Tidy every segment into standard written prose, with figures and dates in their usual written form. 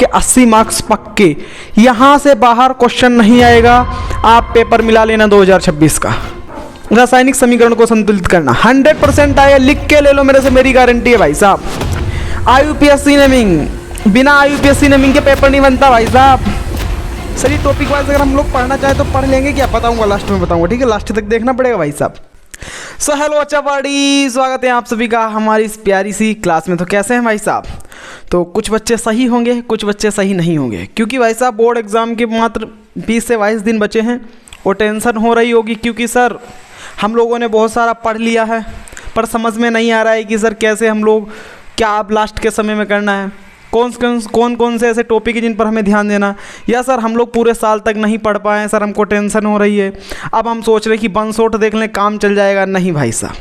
आपके 80 मार्क्स पक्के। यहाँ से बाहर क्वेश्चन नहीं आएगा। आप पेपर मिला लेना 2026 का। रासायनिक समीकरण को संतुलित करना 100% आएगा, लिख के ले लो मेरे से, मेरी गारंटी है भाई साहब। IUPAC नेमिंग, बिना IUPAC नेमिंग के पेपर नहीं बनता भाई साहब। सही टॉपिक वाइज अगर हम लोग पढ़ना चाहे तो पढ़ लेंगे, क्या बताऊंगा लास्ट में बताऊंगा, ठीक है, लास्ट तक देखना पड़ेगा भाई साहब। सो हेलो अच्छा बड़ी, स्वागत है आप सभी का हमारी इस प्यारी सी क्लास में। तो कैसे हैं भाई साहब? तो कुछ बच्चे सही होंगे, कुछ बच्चे सही नहीं होंगे, क्योंकि भाई साहब बोर्ड एग्ज़ाम के मात्र 20 से 22 दिन बचे हैं और टेंशन हो रही होगी, क्योंकि सर हम लोगों ने बहुत सारा पढ़ लिया है पर समझ में नहीं आ रहा है कि सर कैसे हम लोग, क्या आप लास्ट के समय में करना है, कौन कौन से ऐसे टॉपिक हैं जिन पर हमें ध्यान देना, या सर हम लोग पूरे साल तक नहीं पढ़ पाए सर, हमको टेंशन हो रही है। अब हम सोच रहे कि वन शॉट देख लें, काम चल जाएगा। नहीं भाई साहब,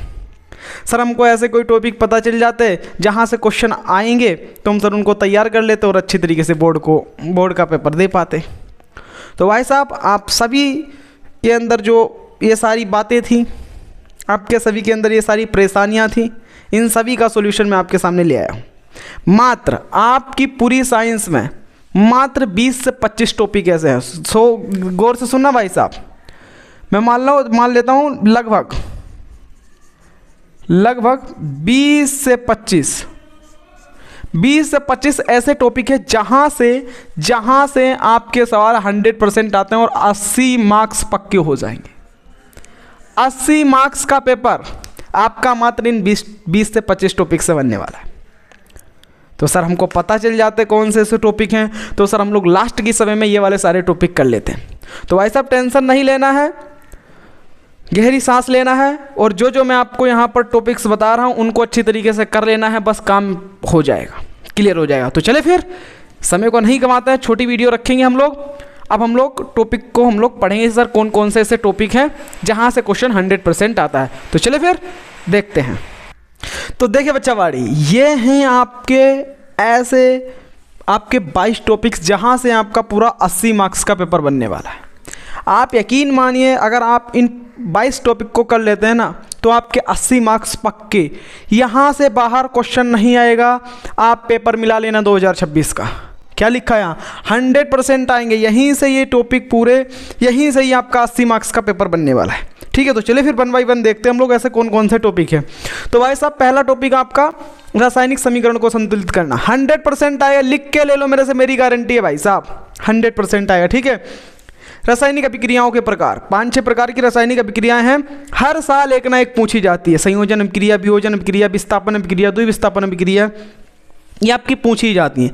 सर हमको ऐसे कोई टॉपिक पता चल जाते जहाँ से क्वेश्चन आएंगे तो हम सर उनको तैयार कर लेते और अच्छी तरीके से बोर्ड का पेपर दे पाते। तो भाई साहब आप सभी के अंदर जो ये सारी बातें थी, आपके सभी के अंदर ये सारी परेशानियाँ थी, इन सभी का सॉल्यूशन मैं आपके सामने ले आया हूँ। मात्र आपकी पूरी साइंस में मात्र 20 से 25 टॉपिक ऐसे हैं। सो गौर से सुनना भाई साहब, मैं मान लेता हूँ लगभग 20 से 25 ऐसे टॉपिक है जहाँ से आपके सवाल 100% आते हैं और 80 मार्क्स पक्के हो जाएंगे। 80 मार्क्स का पेपर आपका मात्र इन 20 से 25 टॉपिक से बनने वाला है। तो सर हमको पता चल जाते कौन से ऐसे टॉपिक हैं, तो सर हम लोग लास्ट के समय में ये वाले सारे टॉपिक कर लेते हैं। तो भाई साहब टेंशन नहीं लेना है, गहरी सांस लेना है और जो मैं आपको यहाँ पर टॉपिक्स बता रहा हूँ उनको अच्छी तरीके से कर लेना है, बस काम हो जाएगा, क्लियर हो जाएगा। तो चले फिर, समय को नहीं गंवाते हैं, छोटी वीडियो रखेंगे हम लोग। अब हम लोग टॉपिक को हम लोग पढ़ेंगे सर कौन कौन से ऐसे टॉपिक हैं जहाँ से क्वेश्चन 100% आता है। तो चले फिर देखते हैं। तो देखिए बच्चा बाड़ी, ये हैं आपके 22 टॉपिक्स जहाँ से आपका पूरा 80 मार्क्स का पेपर बनने वाला है। आप यकीन मानिए, अगर आप इन 22 टॉपिक को कर लेते हैं ना तो आपके 80 मार्क्स पक्के। यहाँ से बाहर क्वेश्चन नहीं आएगा। आप पेपर मिला लेना 2026 का। क्या लिखा है यहाँ? 100% आएंगे। यहीं से ये टॉपिक पूरे, यहीं से ही आपका 80 मार्क्स का पेपर बनने वाला है, ठीक है। तो चलिए फिर 1 बाय 1 देखते हैं हम लोग ऐसे कौन कौन से टॉपिक है। तो भाई साहब पहला टॉपिक आपका रासायनिक समीकरण को संतुलित करना 100% आएगा, लिख के ले लो मेरे से, मेरी गारंटी है भाई साहब, 100% आएगा, ठीक है। रासायनिक अभिक्रियाओं के प्रकार, 5-6 प्रकार की रासायनिक अभिक्रियाएं हैं, हर साल एक ना एक पूछी जाती है। संयोजन अभिक्रिया, वियोजन अभिक्रिया, विस्थापन अभिक्रिया, द्विविस्थापन अभिक्रिया, ये आपकी पूछी जाती हैं।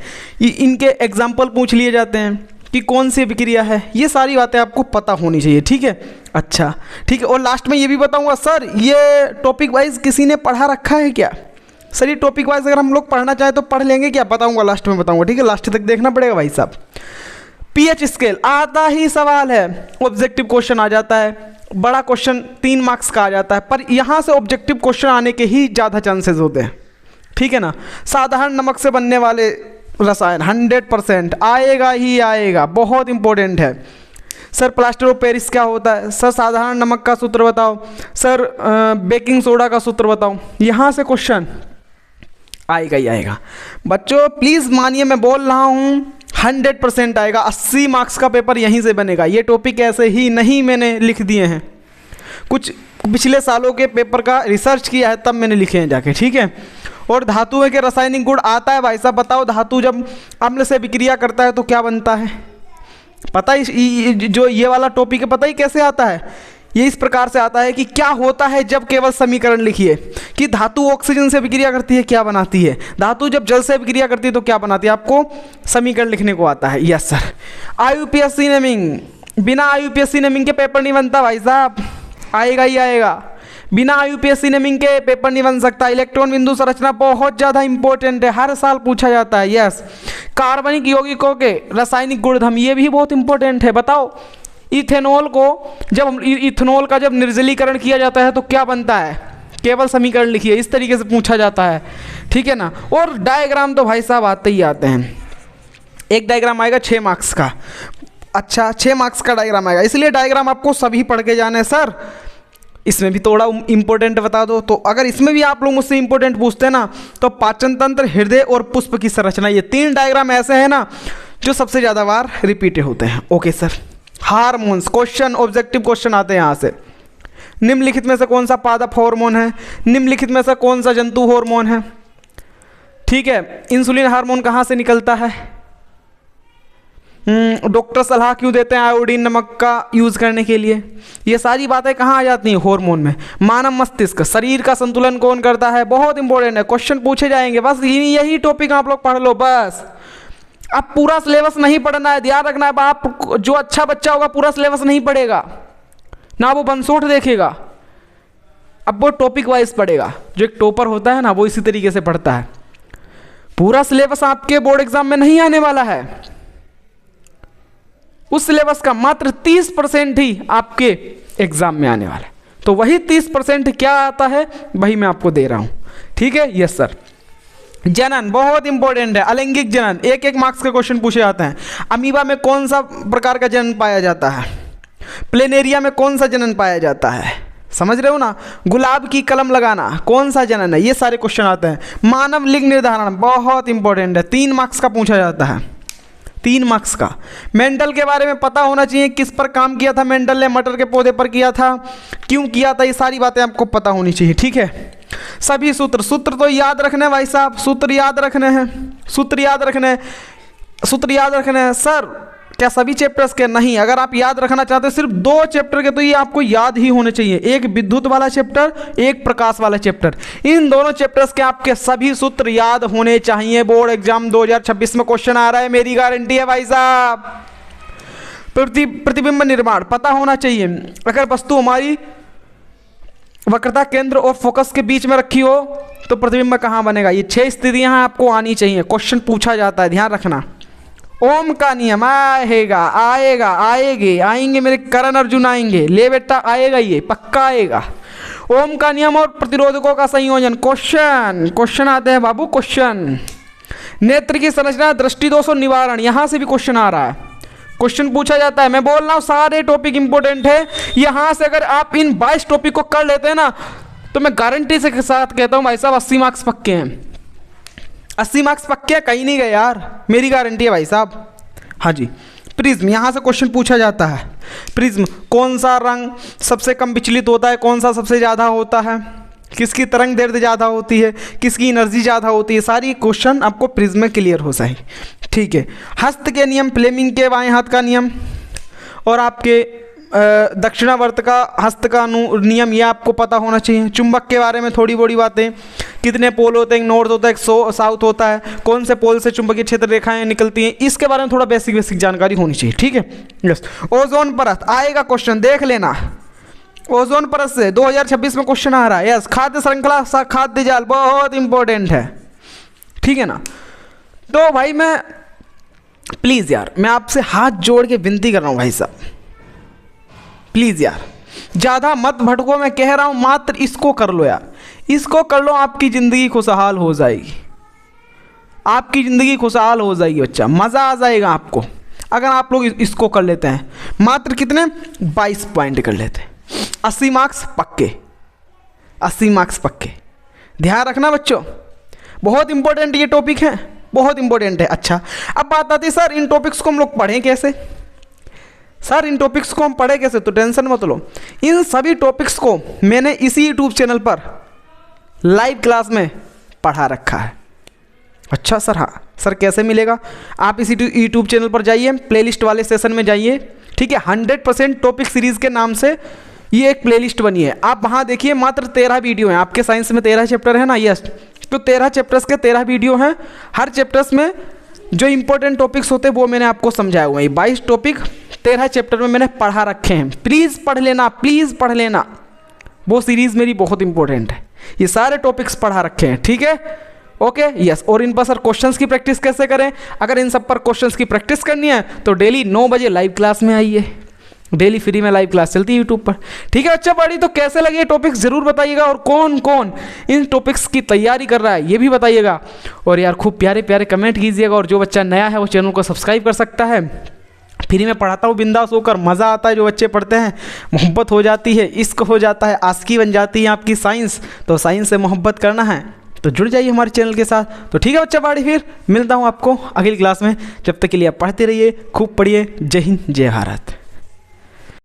इनके एग्जाम्पल पूछ लिए जाते हैं कि कौन सी अभिक्रिया है। ये सारी बातें आपको पता होनी चाहिए, ठीक है। अच्छा ठीक है, और लास्ट में ये भी बताऊंगा सर ये टॉपिक वाइज किसी ने पढ़ा रखा है क्या? सर ये टॉपिक वाइज अगर हम लोग पढ़ना चाहें तो पढ़ लेंगे, क्या बताऊंगा लास्ट में बताऊंगा, ठीक है, लास्ट तक देखना पड़ेगा भाई साहब। पीएच स्केल आता ही सवाल है, ऑब्जेक्टिव क्वेश्चन आ जाता है, बड़ा क्वेश्चन 3 मार्क्स का आ जाता है, पर यहाँ से ऑब्जेक्टिव क्वेश्चन आने के ही ज़्यादा चांसेस होते हैं, ठीक है ना। साधारण नमक से बनने वाले रसायन 100% आएगा ही आएगा, बहुत इंपॉर्टेंट है। सर प्लास्टर ऑफ पेरिस क्या होता है? सर साधारण नमक का सूत्र बताओ। सर बेकिंग सोडा का सूत्र बताओ। यहाँ से क्वेश्चन आएगा ही आएगा। बच्चों प्लीज़ मानिए, मैं बोल रहा हूँ 100% आएगा। 80 मार्क्स का पेपर यहीं से बनेगा। ये टॉपिक ऐसे ही नहीं मैंने लिख दिए हैं, कुछ पिछले सालों के पेपर का रिसर्च किया है तब मैंने लिखे हैं जाके, ठीक है। और धातुओं के रासायनिक गुण आता है भाई साहब। बताओ धातु जब अम्ल से विक्रिया करता है तो क्या बनता है? पता ही जो ये वाला टॉपिक है, पता ही कैसे आता है? ये इस प्रकार से आता है कि क्या होता है जब केवल समीकरण लिखिए कि धातु ऑक्सीजन से विक्रिया करती है, क्या बनाती है। धातु जब जल से विक्रिया करती है तो क्या बनाती है, आपको समीकरण लिखने को आता है। Yes sir. IUPAC नेमिंग, बिना IUPAC नेमिंग के पेपर नहीं बनता भाई साहब, आएगा ही आएगा। बिना IUPAC नेमिंग के पेपर नहीं बन सकता। इलेक्ट्रॉन बिंदु संरचना बहुत ज़्यादा इंपॉर्टेंट है, हर साल पूछा जाता है। यस। कार्बनिक यौगिकों के रासायनिक गुणधर्म, ये भी बहुत इंपॉर्टेंट है। बताओ इथेनॉल का जब निर्जलीकरण किया जाता है तो क्या बनता है, केवल समीकरण लिखिए, इस तरीके से पूछा जाता है, ठीक है ना। और डायग्राम तो भाई साहब आते ही आते हैं। एक डायग्राम आएगा 6 मार्क्स का। अच्छा 6 मार्क्स का डायग्राम आएगा, इसलिए डायग्राम आपको सभी पढ़ के जाने सर। इसमें भी थोड़ा इंपॉर्टेंट बता दो। तो अगर इसमें भी आप लोग मुझसे इंपॉर्टेंट पूछते हैं ना, तो पाचन तंत्र, हृदय और पुष्प की संरचना, ये 3 डायग्राम ऐसे हैं ना जो सबसे ज़्यादा बार रिपीटेड होते हैं। Okay sir. Hormones, question, objective question आते हैं यहाँ से। निम्नलिखित में से कौन सा पादप हार्मोन है? निम्नलिखित में से कौन सा जंतु हार्मोन है? ठीक है। इंसुलिन हार्मोन कहाँ से निकलता है? डॉक्टर सलाह क्यों देते हैं आयोडीन नमक का यूज़ करने के लिए? ये सारी बातें कहाँ आ जाती हैं? हार्मोन में। मानव मस्तिष्क, शरीर का संतुलन कौन करता है? बहुत इंपॉर्टेंट है, क्वेश्चन पूछे जाएंगे। बस यही टॉपिक आप लोग पढ़ लो बस। अब पूरा सिलेबस नहीं पढ़ना है, ध्यान रखना है। आप जो अच्छा बच्चा होगा पूरा सिलेबस नहीं पढ़ेगा ना, वो बंसोट देखेगा। अब वो टॉपिक वाइज पढ़ेगा। जो एक टॉपर होता है ना, वो इसी तरीके से पढ़ता है। पूरा सिलेबस आपके बोर्ड एग्जाम में नहीं आने वाला है। उस सिलेबस का मात्र 30% ही आपके एग्जाम में आने वाला है। तो वही 30% क्या आता है वही मैं आपको दे रहा हूं। ठीक है। Yes sir. जनन बहुत इंपॉर्टेंट है। अलैंगिक जनन, एक मार्क्स के क्वेश्चन पूछे जाते हैं। अमीबा में कौन सा प्रकार का जनन पाया जाता है? प्लेनेरिया में कौन सा जनन पाया जाता है? समझ रहे हो ना? गुलाब की कलम लगाना कौन सा जनन है? ये सारे क्वेश्चन आते हैं। मानव लिंग निर्धारण बहुत इंपॉर्टेंट है, 3 मार्क्स का पूछा जाता है, 3 मार्क्स का। मेंडल के बारे में पता होना चाहिए, किस पर काम किया था मेंडल ने? मटर के पौधे पर किया था, क्यों किया था, ये सारी बातें आपको पता होनी चाहिए। ठीक है। सभी सूत्र तो याद रखने भाई साहब, सूत्र याद रखने हैं, सूत्र याद रखने हैं। सर क्या सभी चैप्टर्स के? नहीं। अगर आप याद रखना चाहते हैं सिर्फ 2 चैप्टर के, तो ये आपको याद ही होने चाहिए। एक विद्युत वाला चैप्टर, एक प्रकाश वाला चैप्टर। इन दोनों चैप्टर्स के आपके सभी सूत्र याद होने चाहिए। बोर्ड एग्जाम 2026 में क्वेश्चन आ रहा है, मेरी गारंटी है भाई साहब। प्रतिबिंब निर्माण पता होना चाहिए। अगर वस्तु हमारी वक्रता केंद्र और फोकस के बीच में रखी हो तो प्रतिबिंब कहाँ बनेगा? ये 6 स्थितियां आपको आनी चाहिए, क्वेश्चन पूछा जाता है, ध्यान रखना। ओम का नियम आएंगे मेरे करण अर्जुन आएंगे, ले बेटा आएगा, ये पक्का आएगा। ओम का नियम और प्रतिरोधकों का संयोजन, क्वेश्चन आते हैं बाबू, क्वेश्चन। नेत्र की संरचना, दृष्टि दोष और निवारण, यहां से भी क्वेश्चन आ रहा है, क्वेश्चन पूछा जाता है। मैं बोल रहा हूँ सारे टॉपिक इंपॉर्टेंट है। यहां से अगर आप इन 22 टॉपिक को कर लेते हैं ना, तो मैं गारंटी से के साथ कहता हूं भाई साहब 80 मार्क्स पक्के हैं। 80 मार्क्स पक्के, कहीं नहीं गए यार, मेरी गारंटी है भाई साहब। हाँ जी। प्रिज्म, यहाँ से क्वेश्चन पूछा जाता है। प्रिज्म, कौन सा रंग सबसे कम विचलित होता है, कौन सा सबसे ज़्यादा होता है, किसकी तरंग दैर्ध्य ज़्यादा होती है, किसकी एनर्जी ज़्यादा होती है, सारी क्वेश्चन आपको प्रिज्म में क्लियर हो जाए। ठीक है। हस्त के नियम, फ्लेमिंग के बाएं हाथ का नियम और आपके दक्षिणावर्त का हस्त का नियम, ये आपको पता होना चाहिए। चुंबक के बारे में थोड़ी बड़ी बातें, कितने पोल होते हैं, एक नॉर्थ होता है, एक साउथ होता है, कौन से पोल से चुंबकीय क्षेत्र रेखाएं निकलती हैं, इसके बारे में थोड़ा बेसिक जानकारी होनी चाहिए। ठीक है। यस। ओजोन परत आएगा क्वेश्चन, देख लेना। ओजोन परत से 2026 में क्वेश्चन आ रहा है। यस। खाद्य श्रृंखला, खाद्य जाल बहुत इंपॉर्टेंट है। ठीक है ना? तो भाई मैं प्लीज़ यार, मैं आपसे हाथ जोड़ के विनती कर रहा हूँ भाई साहब, प्लीज़ यार ज़्यादा मत भटको। मैं कह रहा हूँ मात्र इसको कर लो यार, इसको कर लो, आपकी ज़िंदगी खुशहाल हो जाएगी, आपकी ज़िंदगी खुशहाल हो जाएगी बच्चा, मज़ा आ जाएगा आपको अगर आप लोग इसको कर लेते हैं। मात्र कितने? 22 पॉइंट कर लेते हैं, 80 मार्क्स पक्के, 80 मार्क्स पक्के। ध्यान रखना बच्चों, बहुत इंपॉर्टेंट ये टॉपिक है, बहुत इंपॉर्टेंट है। अच्छा, अब बात आती है सर इन टॉपिक्स को हम लोग पढ़ें कैसे? सर इन टॉपिक्स को हम पढ़े कैसे? तो टेंशन मत लो, इन सभी टॉपिक्स को मैंने इसी यूट्यूब चैनल पर लाइव क्लास में पढ़ा रखा है। अच्छा सर, हाँ सर कैसे मिलेगा? आप इसी यूट्यूब चैनल पर जाइए, प्लेलिस्ट वाले सेशन में जाइए। ठीक है। 100% टॉपिक सीरीज़ के नाम से ये एक प्लेलिस्ट बनी है, आप वहाँ देखिए। मात्र 13 वीडियो हैं। आपके साइंस में 13 चैप्टर है ना? यस। तो 13 चैप्टर्स के 13 वीडियो हैं। हर चैप्टर्स में जो इंपॉर्टेंट टॉपिक्स होते हैं वो मैंने आपको समझाया हुआ है। 22 टॉपिक 13 चैप्टर में मैंने पढ़ा रखे हैं। प्लीज़ पढ़ लेना, प्लीज़ पढ़ लेना, वो सीरीज़ मेरी बहुत इंपॉर्टेंट है। ये सारे टॉपिक्स पढ़ा रखे हैं। ठीक है। ओके। यस। और इन पर सर क्वेश्चंस की प्रैक्टिस कैसे करें? अगर इन सब पर क्वेश्चंस की प्रैक्टिस करनी है तो डेली 9 बजे लाइव क्लास में आइए, डेली फ्री में लाइव क्लास चलती है यूट्यूब पर। ठीक है। अच्छा पढ़ी तो कैसे लगे ये टॉपिक्स ज़रूर बताइएगा, और कौन कौन इन टॉपिक्स की तैयारी कर रहा है ये भी बताइएगा। और यार खूब प्यारे प्यारे कमेंट कीजिएगा, और जो बच्चा नया है वो चैनल को सब्सक्राइब कर सकता है। फ्री में पढ़ाता हूँ बिंदास होकर, मज़ा आता है जो बच्चे पढ़ते हैं, मोहब्बत हो जाती है, इश्क हो जाता है, आशिकी बन जाती है आपकी साइंस। तो साइंस से मोहब्बत करना है तो जुड़ जाइए हमारे चैनल के साथ। तो ठीक है बच्चा बाड़ी, फिर मिलता हूँ आपको अगली क्लास में। जब तक के लिए आप पढ़ते रहिए, खूब पढ़िए। जय हिंद, जय भारत।